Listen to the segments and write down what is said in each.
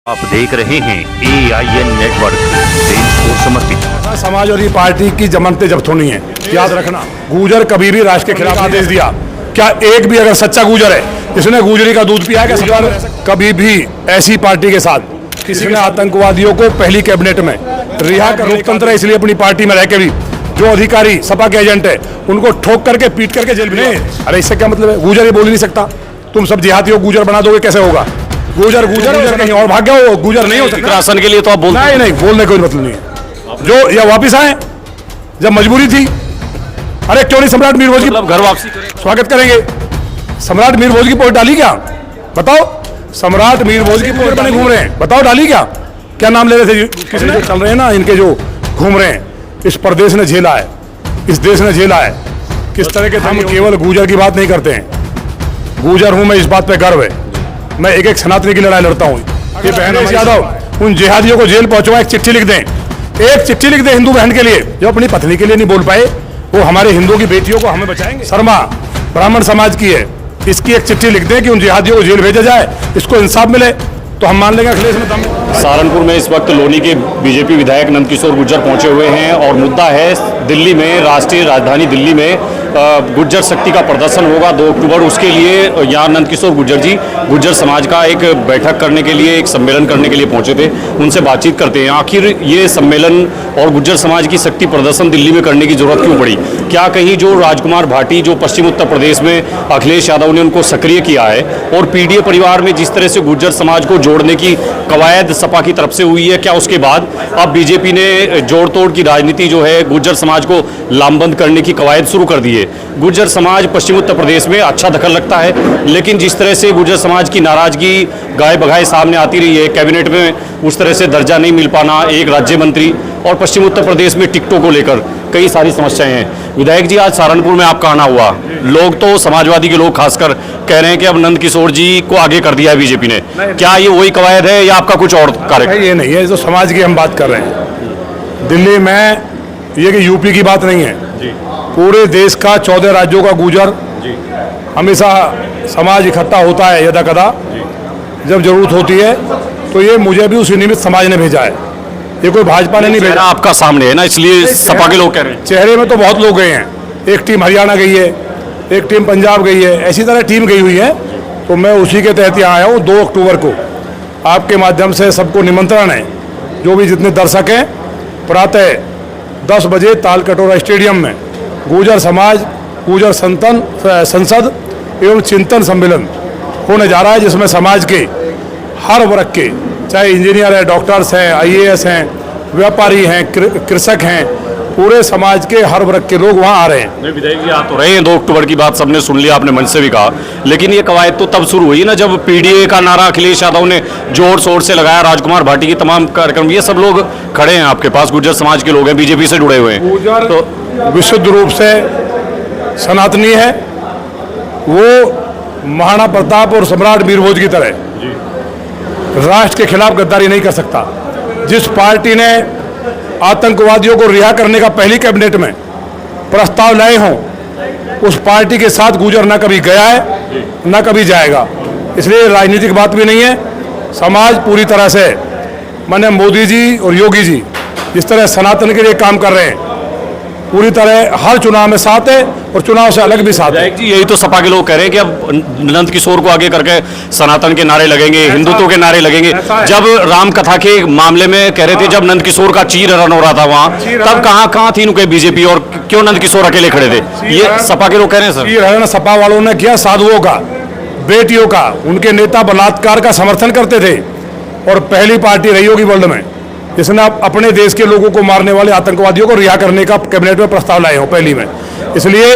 आप देख रहे हैं AIN नेटवर्क, देश को समर्पित। समाज और ये पार्टी की जमानतें जब्त होनी है, याद रखना। गुजर कभी भी राष्ट्र के खिलाफ आदेश दिया, क्या एक भी अगर सच्चा गुजर है जिसने गुजरी का दूध पिया है, क्या कभी भी ऐसी पार्टी के साथ किसी ने आतंकवादियों को पहली कैबिनेट में रिहा कर लोकतंत्र है इसलिए अपनी पार्टी में रह के भी जो अधिकारी सपा के एजेंट है उनको ठोक करके पीट करके जेल में। अरे इससे क्या मतलब है? गुजर ये बोल ही नहीं सकता। तुम सब जिहादी हो, गुजर बना दोगे, कैसे होगा? गुजर गुजर कहीं और भाग गया, वो गुजर नहीं हो सकता। शासन के लिए तो आप बोलते नहीं नहीं, बोलने कोई मतलब नहीं है। जो या वापिस आए जब मजबूरी थी, अरे क्यों नहीं सम्राट मीर भोज की मतलब घर वापसी करें? स्वागत करेंगे। सम्राट मीर भोज की पोस्ट डाली क्या? बताओ। सम्राट मीर भोज की पोस्ट बने घूम रहे हैं, बताओ डाली क्या? क्या नाम ले रहे थे? किसने चल रहे हैं ना इनके जो घूम रहे हैं, इस प्रदेश ने झेला है, इस देश ने झेला है। किस तरह के हम केवल गुजर की बात नहीं करते हैं। गुजर हूं मैं, इस बात पे गर्व है। मैं एक एक सनातनी की लड़ाई लड़ता हूँ। ये बहन यादव उन जिहादियों को जेल पहुंचवा, एक चिट्ठी लिख दें, एक चिट्ठी लिख दें हिंदू बहन के लिए जो अपनी पत्नी के लिए नहीं बोल पाए, वो हमारे हिंदुओं की बेटियों को हमें बचाएंगे। शर्मा ब्राह्मण समाज की है, इसकी एक चिट्ठी लिख दें कि उन जिहादियों को जेल भेजा जाए, इसको इंसाफ मिले तो हम मान लेंगे अखिलेश में दम। सहारनपुर में इस वक्त लोनी के बीजेपी विधायक नंदकिशोर गुर्जर पहुंचे हुए हैं और मुद्दा है दिल्ली में, राष्ट्रीय राजधानी दिल्ली में गुर्जर शक्ति का प्रदर्शन होगा 2 अक्टूबर। उसके लिए यहाँ नंदकिशोर गुर्जर जी गुर्जर समाज का एक बैठक करने के लिए, एक सम्मेलन करने के लिए पहुंचे थे। उनसे बातचीत करते हैं, आखिर ये सम्मेलन और गुर्जर समाज की शक्ति प्रदर्शन दिल्ली में करने की जरूरत क्यों पड़ी? क्या कहीं जो राजकुमार भाटी जो पश्चिम उत्तर प्रदेश में अखिलेश यादव ने उनको सक्रिय किया है और पीडीए परिवार में जिस तरह से गुर्जर समाज को जोड़ने की कवायद सपा की तरफ से हुई है, क्या उसके बाद अब बीजेपी ने जोड़ तोड़ की राजनीति जो है गुर्जर समाज को लामबंद करने की कवायद शुरू कर दी है? गुर्जर समाज पश्चिम उत्तर प्रदेश में अच्छा दखल रखता है, लेकिन जिस तरह से गुर्जर समाज की नाराजगी गाय बगाए सामने आती रही है, कैबिनेट में उस तरह से दर्जा नहीं मिल पाना, एक राज्य मंत्री, और पश्चिम उत्तर प्रदेश में टिकटों को लेकर कई सारी समस्याएं हैं। विधायक जी, आज सहारनपुर में आपका आना हुआ, लोग तो समाजवादी के लोग खासकर कह रहे हैं कि अब नंदकिशोर जी को आगे कर दिया है बीजेपी ने। क्या ये वही कवायद है या आपका कुछ और कार्य? ये नहीं है, जो समाज की हम बात कर रहे हैं दिल्ली में, ये कि यूपी की बात नहीं है, पूरे देश का 14 राज्यों का गुजर हमेशा समाज इकट्ठा होता है यदा कदा, जब जरूरत होती है। तो ये मुझे भी उसी निमित्त समाज ने भेजा है, ये कोई भाजपा ने नहीं भेजा। आपका सामने है ना, इसलिए सपा के लोग कह रहे हैं। चेहरे में तो बहुत लोग गए हैं, एक टीम हरियाणा गई है, एक टीम पंजाब गई है, ऐसी तरह टीम गई हुई है। तो मैं उसी के तहत यहाँ आया हूँ। 2 अक्टूबर को आपके माध्यम से सबको निमंत्रण है, जो भी जितने दर्शक हैं, प्रातः 10 बजे तालकटोरा स्टेडियम में गुर्जर समाज गुर्जर संसद एवं चिंतन सम्मेलन होने जा रहा है, जिसमें समाज के हर वर्ग के, चाहे इंजीनियर हैं, डॉक्टर्स हैं, IAS हैं, व्यापारी हैं, कृषक हैं, पूरे समाज के हर वर्ग के लोग वहाँ आ रहे हैं। नहीं विधायक जी, आ तो रहे हैं, 2 अक्टूबर की बात सबने सुन लिया, आपने मंच से भी कहा, लेकिन ये कवायद तो तब शुरू हुई ना जब पीडीए का नारा अखिलेश यादव ने जोर शोर से लगाया, राजकुमार भाटी के तमाम कार्यक्रम, ये सब लोग खड़े हैं आपके पास, गुर्जर समाज के लोग हैं, बीजेपी से जुड़े हुए हैं। गुर्जर तो विशुद्ध रूप से सनातनी है, वो महाराणा प्रताप और सम्राट वीर भोज की तरह राष्ट्र के खिलाफ गद्दारी नहीं कर सकता। जिस पार्टी ने आतंकवादियों को रिहा करने का पहली कैबिनेट में प्रस्ताव लाए हों, उस पार्टी के साथ गुजर ना कभी गया है ना कभी जाएगा। इसलिए राजनीतिक बात भी नहीं है। समाज पूरी तरह से, माननीय मोदी जी और योगी जी जिस तरह सनातन के लिए काम कर रहे हैं, पूरी तरह हर चुनाव में साथ है और चुनाव से अलग भी साथ है। जी, यही तो सपा के लोग कह रहे हैं कि अब नंदकिशोर को आगे करके सनातन के नारे लगेंगे, हिंदुत्व के नारे लगेंगे। जब राम कथा के मामले में कह रहे थे, जब नंदकिशोर का चीरहरण हो रहा था वहाँ, तब कहाँ थी उनके बीजेपी और क्यों नंदकिशोर अकेले खड़े थे? ये सपा के लोग कह रहे हैं। सर, चीरहरण सपा वालों ने किया, साधुओं का, बेटियों का, उनके नेता बलात्कार का समर्थन करते थे और पहली पार्टी रही होगी वर्ल्ड में जिसने अपने देश के लोगों को मारने वाले आतंकवादियों को रिहा करने का कैबिनेट में प्रस्ताव लाए हो पहली में। इसलिए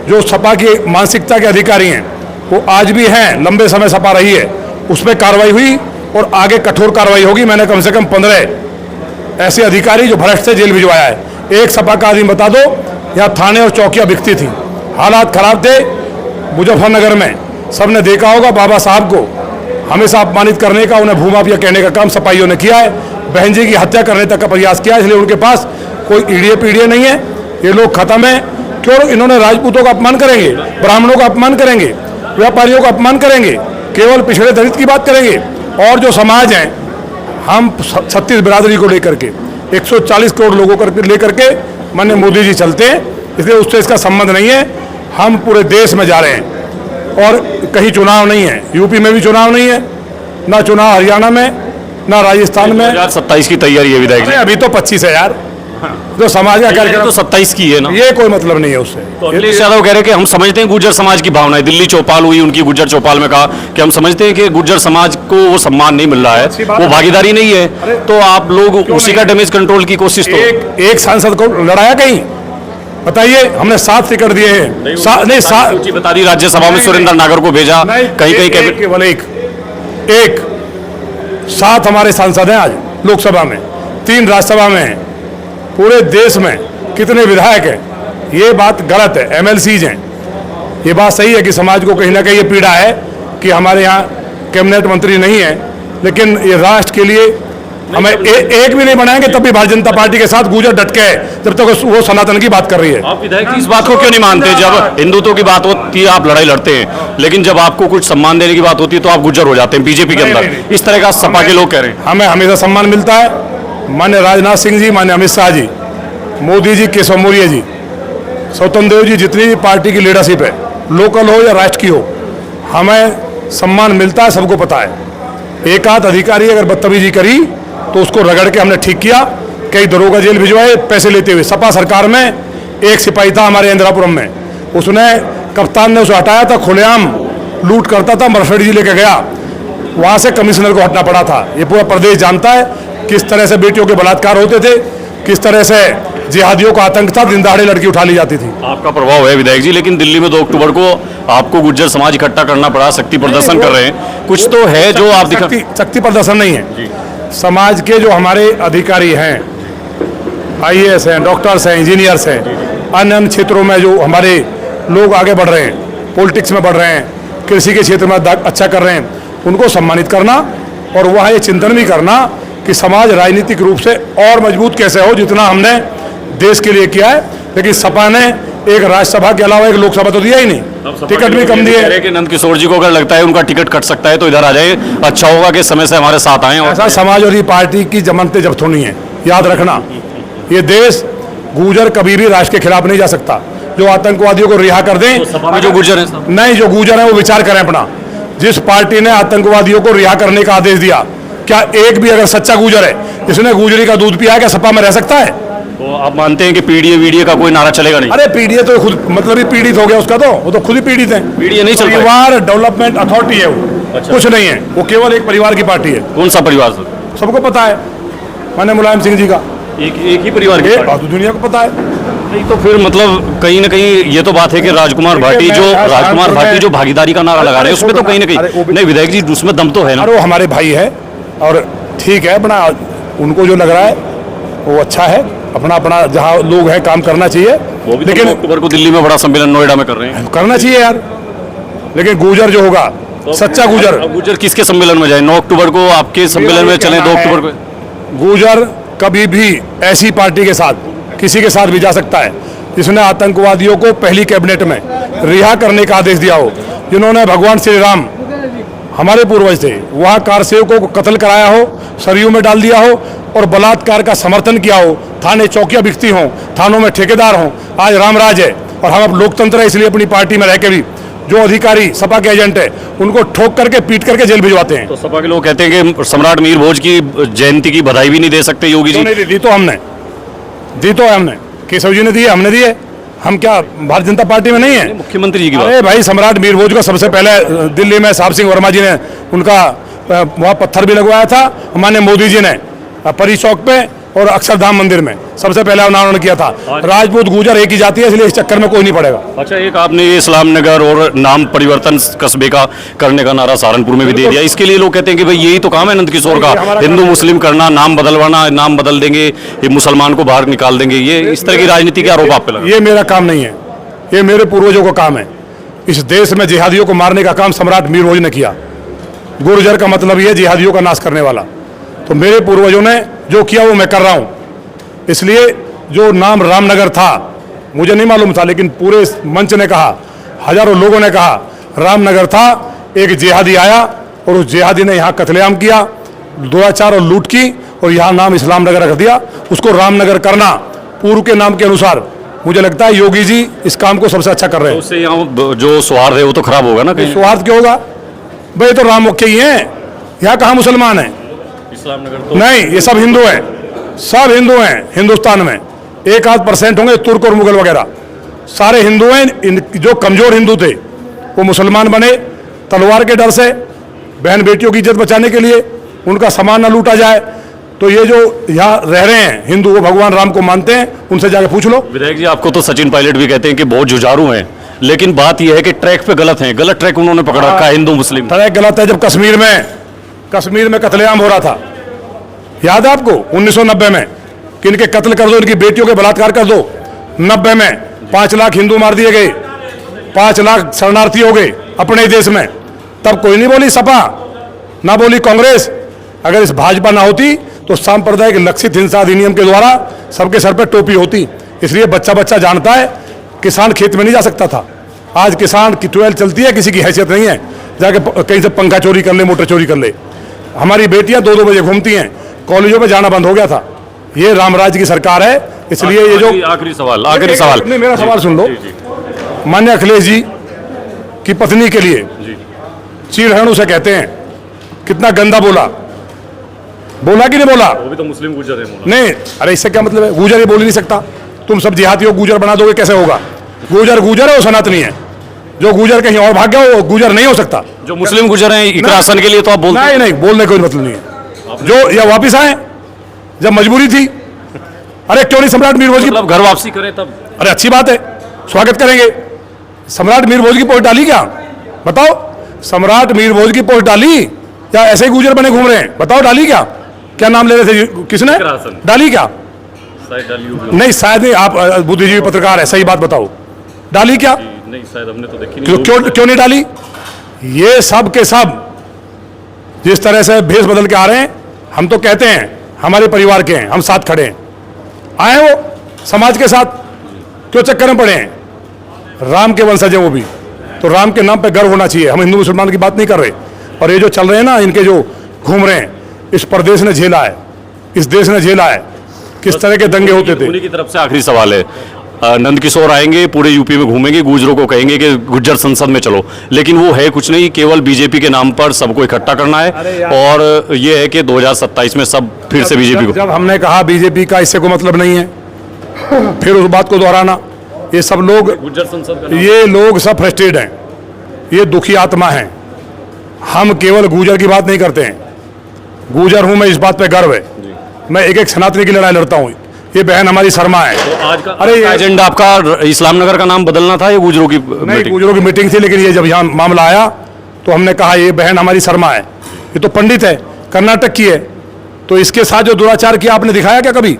जो सपा की मानसिकता के अधिकारी हैं वो आज भी हैं, लंबे समय सपा रही है, उसमें कार्रवाई हुई और आगे कठोर कार्रवाई होगी। मैंने कम से कम 15 ऐसे अधिकारी जो भ्रष्ट से जेल भिजवाया है। एक सपा का आदमी बता दो, यहाँ थाने और चौकियाँ बिकती थी, हालात खराब थे मुजफ्फरनगर में, सबने देखा होगा। बाबा साहब को हमेशा अपमानित करने का, उन्हें भूमाफिया कहने का काम सपाइयों ने किया है, बहन जी की हत्या करने तक का प्रयास किया। इसलिए उनके पास कोई ईडीए पीडीए नहीं है, ये लोग खत्म है। क्यों इन्होंने राजपूतों का अपमान करेंगे, ब्राह्मणों का अपमान करेंगे, व्यापारियों का अपमान करेंगे, केवल पिछड़े दलित की बात करेंगे। और जो समाज हैं हम 36 बिरादरी को लेकर के 140 करोड़ लोगों को लेकर के माननीय मोदी जी चलते हैं, इसलिए उससे इसका संबंध नहीं है। हम पूरे देश में जा रहे हैं और कहीं चुनाव नहीं है, यूपी में भी चुनाव नहीं है, ना चुनाव हरियाणा में, ना राजस्थान में। 2027 की तैयारी है विधायक जी। अभी तो 25 है यार, जो समाज का कार्यक्रम तो 27 की है ना। ये कोई मतलब नहीं है उससे। तो अखिलेश यादव कह रहे हैं कि हम समझते हैं गुर्जर समाज की भावना है। दिल्ली चौपाल हुई उनकी, गुर्जर चौपाल में कहा कि हम समझते हैं कि गुर्जर समाज को वो सम्मान नहीं मिल रहा है, वो भागीदारी नहीं है, तो आप लोग उसी का डैमेज कंट्रोल की कोशिश तो एक सांसद को लड़ाया कहीं बताइए? हमने 7 टिकट दिए हैं, नहीं 7 बता दी। राज्यसभा में सुरेंद्र नागर को भेजा, कहीं कहीं केवल एक 7 हमारे सांसद हैं आज लोकसभा में, 3 राज्यसभा में हैं। पूरे देश में कितने विधायक हैं? ये बात गलत है। एमएलसीज हैं, ये बात सही है कि समाज को कहीं ना कहीं ये पीड़ा है कि हमारे यहाँ कैबिनेट मंत्री नहीं है, लेकिन ये राष्ट्र के लिए हमें एक भी नहीं बनाएंगे तब भी भारतीय जनता पार्टी के साथ गुर्जर डट के है, जब तक वो सनातन की बात कर रही है। आप विधायक इस बात को क्यों नहीं मानते? जब हिंदुत्व की बात होती है आप लड़ाई लड़ते हैं, लेकिन जब आपको कुछ सम्मान देने की बात होती है तो आप गुर्जर हो जाते हैं बीजेपी के अंदर। इस तरह का सपा के लोग कह रहे हैं। हमें हमेशा सम्मान मिलता है। माननीय राजनाथ सिंह जी, माननीय अमित शाह जी, मोदी जी, केशव मौर्य जी, स्वतंत्र देव जी, जितनी भी पार्टी की लीडरशिप है, लोकल हो या राष्ट्र की हो, हमें सम्मान मिलता है, सबको पता है। एक आध अधिकारी अगर बदतमीजी करी तो उसको रगड़ के हमने ठीक किया। कई दरोगा जेल भिजवाए पैसे लेते हुए। सपा सरकार में एक सिपाही था हमारे इंदिरापुरम में, उसने कप्तान ने उसे हटाया था, खुलेआम लूट करता था, मर्सिडीज लेके गया, वहाँ से कमिश्नर को हटना पड़ा था। ये पूरा प्रदेश जानता है किस तरह से बेटियों के बलात्कार होते थे, किस तरह से जिहादियों का आतंक था, दिन दहाड़े लड़की उठा ली जाती थी। आपका प्रभाव है विधायक जी, लेकिन दिल्ली में 2 अक्टूबर को आपको गुर्जर समाज इकट्ठा करना पड़ा, शक्ति प्रदर्शन कर रहे हैं, कुछ तो है जो आप दिखा। शक्ति प्रदर्शन नहीं है। समाज के जो हमारे अधिकारी हैं, IAS हैं, डॉक्टर्स हैं, इंजीनियर्स हैं, अन्य अन्य क्षेत्रों में जो हमारे लोग आगे बढ़ रहे हैं, पॉलिटिक्स में बढ़ रहे हैं, कृषि के क्षेत्र में अच्छा कर रहे हैं, उनको सम्मानित करना और वहाँ ये चिंतन भी करना कि समाज राजनीतिक रूप से और मजबूत कैसे हो, जितना हमने देश के लिए किया है। लेकिन सपा ने एक राज्यसभा के अलावा एक लोकसभा तो दिया ही नहीं, टिकट भी कम दिए। कि नंद किशोर जी को अगर लगता है उनका टिकट कट सकता है तो इधर आ जाए, अच्छा होगा कि समय से हमारे साथ आए। ऐसा समाज और पार्टी की जमानतें जब्त होनी है, याद रखना। ये देश गुर्जर कभी भी राष्ट्र के खिलाफ नहीं जा सकता। जो आतंकवादियों को रिहा कर दें, तो जो गुर्जर है नहीं, जो गुर्जर है वो विचार करें अपना। जिस पार्टी ने आतंकवादियों को रिहा करने का आदेश दिया, क्या एक भी अगर सच्चा गुर्जर है जिसने गुजरी का दूध पिया, क्या सपा में रह सकता है? तो आप मानते हैं कि पीडीए वीडीए का कोई नारा चलेगा नहीं? अरे पीडीए तो खुद मतलब ही पीड़ित हो गया उसका, तो वो तो खुद ही पीड़ित है। पीडीए नहीं चल परिवार डेवलपमेंट अथॉरिटी है वो। अच्छा। कुछ नहीं है, वो केवल एक परिवार की पार्टी है। कौन सा परिवार सर? सबको पता है, माने मुलायम सिंह जी का एक ही परिवार की तो दुनिया को पता है। नहीं तो फिर मतलब कहीं ना कहीं ये तो बात है कि राजकुमार भाटी जो भागीदारी का नारा लगा रहे हैं, उसमें तो कहीं ना कहीं नहीं विधायक जी, उसमें दम तो है ना। अरे वो हमारे भाई है और ठीक है, अपना उनको जो लग रहा है वो अच्छा है, अपना अपना जहाँ लोग हैं काम करना चाहिए। वो भी लेकिन अक्टूबर को दिल्ली में बड़ा सम्मेलन नोएडा में कर रहे हैं, करना चाहिए यार। लेकिन गुर्जर जो होगा सच्चा गुर्जर, गुर्जर किसके सम्मेलन में जाए? 9 अक्टूबर को आपके सम्मेलन में चले, 2 अक्टूबर को। गुर्जर कभी भी ऐसी पार्टी के साथ, किसी के साथ भी जा सकता है जिसने आतंकवादियों को पहली कैबिनेट में रिहा करने का आदेश दिया हो, जिन्होंने भगवान श्री राम हमारे पूर्वज थे वहाँ कारसेवकों को कत्ल कराया हो, सरयू में डाल दिया हो और बलात्कार का समर्थन किया हो, थाने चौकियां बिकती हों, थानों में ठेकेदार हों। आज रामराज है और हम अब लोकतंत्र है, इसलिए अपनी पार्टी में रह के भी जो अधिकारी सपा के एजेंट है उनको ठोक करके पीट करके जेल भिजवाते हैं। तो सपा के लोग कहते हैं कि सम्राट मीर भोज की जयंती की बधाई भी नहीं दे सकते योगी जी? नहीं दी तो हमने, केशव जी ने दिए, हमने दिए। हम क्या भारतीय जनता पार्टी में नहीं है? मुख्यमंत्री जी की बात। अरे भाई, सम्राट मीर भोज को सबसे पहले दिल्ली में साहब सिंह वर्मा जी ने उनका वहाँ पत्थर भी लगवाया था, माननीय मोदी जी ने परी चौक पे और अक्षरधाम मंदिर में सबसे पहले अनावरण किया था। राजपूत गुर्जर एक ही जाति है, इसलिए इस चक्कर में कोई नहीं पड़ेगा। अच्छा, एक आपने ये इस्लाम नगर और नाम परिवर्तन कस्बे का करने का नारा सहारनपुर में भी दे दिया, इसके लिए लोग कहते हैं कि भाई यही तो काम है नंद किशोर का, हिंदू मुस्लिम करना, नाम बदलवाना, नाम बदल देंगे, ये मुसलमान को बाहर निकाल देंगे, ये इस तरह की राजनीति के आरोप आप पे लगा? ये मेरा काम नहीं है, ये मेरे पूर्वजों का काम है। इस देश में जिहादियों को मारने का काम सम्राट मीर भोज ने किया। गुर्जर का मतलब ये जिहादियों का नाश करने वाला। तो मेरे पूर्वजों ने जो किया वो मैं कर रहा हूँ। इसलिए जो नाम रामनगर था मुझे नहीं मालूम था, लेकिन पूरे मंच ने कहा, हजारों लोगों ने कहा रामनगर था, एक जिहादी आया और उस जिहादी ने यहाँ कत्लेआम किया, दुराचार और लूट की और यहाँ नाम इस्लाम नगर रख दिया, उसको रामनगर करना पूर्व के नाम के अनुसार। मुझे लगता है योगी जी इस काम को सबसे अच्छा कर रहे हैं। उससे यहाँ जो सौहार्द है वो तो खराब होगा ना कहीं। सौहार्द क्यों होगा भाई, तो राम मुख्य ही हैं, यहाँ कहाँ मुसलमान हैं? इस्लाम नगर तो नहीं, ये सब हिंदू हैं, सब हिंदू हैं हिंदुस्तान में। 1-8% होंगे तुर्क और मुगल वगैरह, सारे हिंदू हैं। जो कमजोर हिंदू थे वो मुसलमान बने तलवार के डर से, बहन बेटियों की इज्जत बचाने के लिए, उनका सामान ना लूटा जाए। तो ये जो यहाँ रह रहे हैं हिंदू, वो भगवान राम को मानते हैं, उनसे जाके पूछ लो। विधायक जी, आपको तो सचिन पायलट भी कहते हैं कि बहुत जुझारू हैं, लेकिन बात यह है कि ट्रैक पे गलत हैं, गलत ट्रैक उन्होंने पकड़ रखा है हिंदू मुस्लिम। ट्रैक गलत है। जब कश्मीर में कत्लेआम हो रहा था, याद है आपको 1990 में, कि इनके कत्ल कर दो, इनकी बेटियों के बलात्कार कर दो। 90 में 5 लाख हिंदू मार दिए गए, 5 लाख शरणार्थी हो गए अपने देश में। तब कोई नहीं बोली सपा, ना बोली कांग्रेस। अगर इस भाजपा ना होती तो सांप्रदायिक लक्षित हिंसा अधिनियम के द्वारा सबके सर पर टोपी होती। इसलिए बच्चा बच्चा जानता है किसान खेत में नहीं जा सकता था। आज किसान की ट्वेल्व चलती है, किसी की हैसियत नहीं है, जाके कहीं से पंखा चोरी कर ले, मोटर चोरी कर ले। हमारी बेटियां 2-2 बजे घूमती हैं, कॉलेजों में जाना बंद हो गया था। ये रामराज की सरकार है। इसलिए ये जो आखिरी सवाल नहीं, मेरा सवाल सुन लो। माननीय अखिलेश जी की पत्नी के लिए चीड़हरण उसे कहते हैं, कितना गंदा बोला कि नहीं बोला? वो भी तो मुस्लिम गुजर है। नहीं, अरे इससे क्या मतलब है? गुजर ये बोल ही नहीं सकता। तुम सब जिहादी हो, गुजर बना दोगे, कैसे होगा? गुजर है, वो सनातनी है। जो गुजर कहीं और भाग गया वो गुजर नहीं हो सकता। जो मुस्लिम गुजर हैं इकरासन के लिए तो आप बोलते हैं। नहीं, बोलने का कोई मतलब नहीं है। जो या वापिस आए जब मजबूरी थी। अरे क्यों नहीं सम्राट मीर भोज की मतलब घर वापसी करें तब? अरे अच्छी बात है, स्वागत करेंगे। सम्राट मीर भोज की पोस्ट डाली क्या? बताओ, सम्राट मीर भोज की पोस्ट डाली या ऐसे ही गुजर बने घूम रहे हैं? बताओ, डाली क्या? क्या नाम ले रहे थे? किसने डाली? क्या नहीं, शायद नहीं। आप बुद्धिजीवी पत्रकार है, सही बात बताओ, डाली क्या? नहीं, शायद हमने तो देखी नहीं। क्यों नहीं डाली? ये सब के सब जिस तरह से भेष बदल के आ रहे हैं, हम तो कहते हैं हमारे परिवार के हैं, हम साथ खड़े हैं। आए वो समाज के साथ, क्यों चक्कर में पड़े हैं? राम के वंशज हैं वो भी, तो राम के नाम पे गर्व होना चाहिए। हम हिंदू मुसलमान की बात नहीं कर रहे। और ये जो चल रहे हैं ना, इनके जो घूम रहे हैं, इस प्रदेश ने झेला है, इस देश ने झेला है, किस तरह के दंगे होते थे। उन्हीं की तरफ से आखिरी सवाल है। नंदकिशोर आएंगे, पूरे यूपी में घूमेंगे, गुजरों को कहेंगे कि गुज्जर संसद में चलो, लेकिन वो है कुछ नहीं, केवल बीजेपी के नाम पर सबको इकट्ठा करना है। और ये है कि 2027 में सब फिर से बीजेपी को। जब हमने कहा बीजेपी का इससे कोई मतलब नहीं है, फिर उस बात को दोहराना। ये सब लोग, गुज्जर संसद का ये लोग सब फ्रस्ट्रेट हैं, ये दुखी आत्मा हैं। हम केवल गुजर की बात नहीं करते हैं, गुजर हूं मैं, इस बात पे गर्व है। मैं एक सनातनी की लड़ाई लड़ता हूं। ये बहन हमारी शर्मा है। तो आज का अरे एजेंडा आपका इस्लाम नगर का नाम बदलना था या गुजरों की नहीं, गुजरों की मीटिंग थी, लेकिन ये जब यहाँ मामला आया तो हमने कहा ये बहन हमारी शर्मा है, ये तो पंडित है, कर्नाटक की है, तो इसके साथ जो दुराचार किया आपने दिखाया क्या कभी?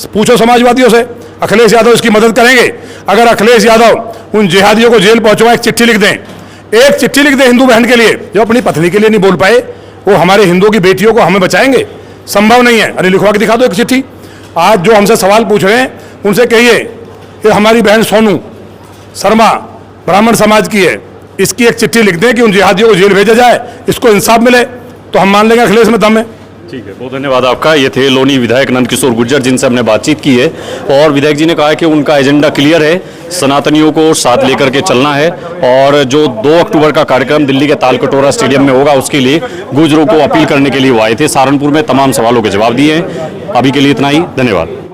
पूछो समाजवादियों से। अखिलेश यादव इसकी मदद करेंगे? अगर अखिलेश यादव उन जिहादियों को जेल पहुंचवा एक चिट्ठी लिख दें, एक चिट्ठी लिख दें हिंदू बहन के लिए, जो अपनी पत्नी के लिए नहीं बोल पाए, वो हमारे हिंदुओं की बेटियों को हमें बचाएंगे? संभव नहीं है। अरे लिखवा के दिखा दो एक चिट्ठी। आज जो हमसे सवाल पूछ रहे हैं उनसे कहिए कि हमारी बहन सोनू शर्मा ब्राह्मण समाज की है, इसकी एक चिट्ठी लिख दें कि उन जिहादियों को जेल भेजा जाए, इसको इंसाफ मिले, तो हम मान लेंगे अखिलेश में दम है। ठीक है, बहुत धन्यवाद आपका। ये थे लोनी विधायक नंदकिशोर गुर्जर, जिनसे हमने बातचीत की है। और विधायक जी ने कहा है कि उनका एजेंडा क्लियर है, सनातनियों को साथ लेकर के चलना है। और जो 2 अक्टूबर का कार्यक्रम दिल्ली के तालकटोरा स्टेडियम में होगा, उसके लिए गुजरों को अपील करने के लिए वो आए थे। सहारनपुर में तमाम सवालों के जवाब दिए हैं। अभी के लिए इतना ही, धन्यवाद।